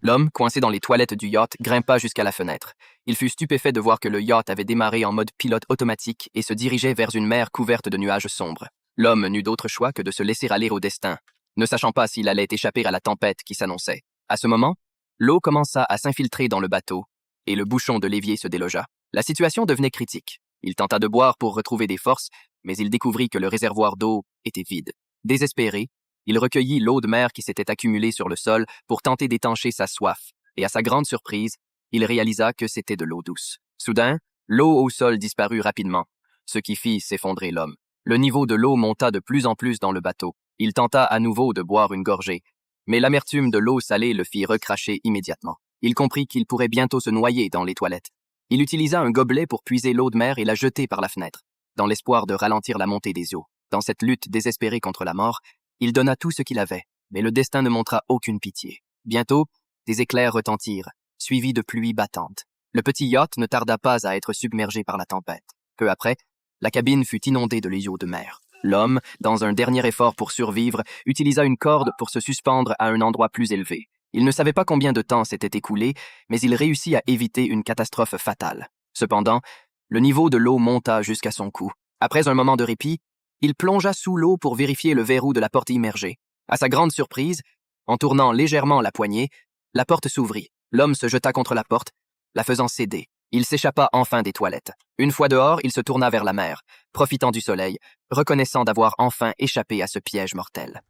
L'homme, coincé dans les toilettes du yacht, grimpa jusqu'à la fenêtre. Il fut stupéfait de voir que le yacht avait démarré en mode pilote automatique et se dirigeait vers une mer couverte de nuages sombres. L'homme n'eut d'autre choix que de se laisser aller au destin, ne sachant pas s'il allait échapper à la tempête qui s'annonçait. À ce moment, l'eau commença à s'infiltrer dans le bateau et le bouchon de l'évier se délogea. La situation devenait critique. Il tenta de boire pour retrouver des forces, mais il découvrit que le réservoir d'eau était vide. Désespéré, il recueillit l'eau de mer qui s'était accumulée sur le sol pour tenter d'étancher sa soif, et à sa grande surprise, il réalisa que c'était de l'eau douce. Soudain, l'eau au sol disparut rapidement, ce qui fit s'effondrer l'homme. Le niveau de l'eau monta de plus en plus dans le bateau. Il tenta à nouveau de boire une gorgée, mais l'amertume de l'eau salée le fit recracher immédiatement. Il comprit qu'il pourrait bientôt se noyer dans les toilettes. Il utilisa un gobelet pour puiser l'eau de mer et la jeter par la fenêtre, dans l'espoir de ralentir la montée des eaux. Dans cette lutte désespérée contre la mort, il donna tout ce qu'il avait, mais le destin ne montra aucune pitié. Bientôt, des éclairs retentirent, suivis de pluies battantes. Le petit yacht ne tarda pas à être submergé par la tempête. Peu après, la cabine fut inondée de l'eau de mer. L'homme, dans un dernier effort pour survivre, utilisa une corde pour se suspendre à un endroit plus élevé. Il ne savait pas combien de temps s'était écoulé, mais il réussit à éviter une catastrophe fatale. Cependant, le niveau de l'eau monta jusqu'à son cou. Après un moment de répit, il plongea sous l'eau pour vérifier le verrou de la porte immergée. À sa grande surprise, en tournant légèrement la poignée, la porte s'ouvrit. L'homme se jeta contre la porte, la faisant céder. Il s'échappa enfin des toilettes. Une fois dehors, il se tourna vers la mer, profitant du soleil, reconnaissant d'avoir enfin échappé à ce piège mortel.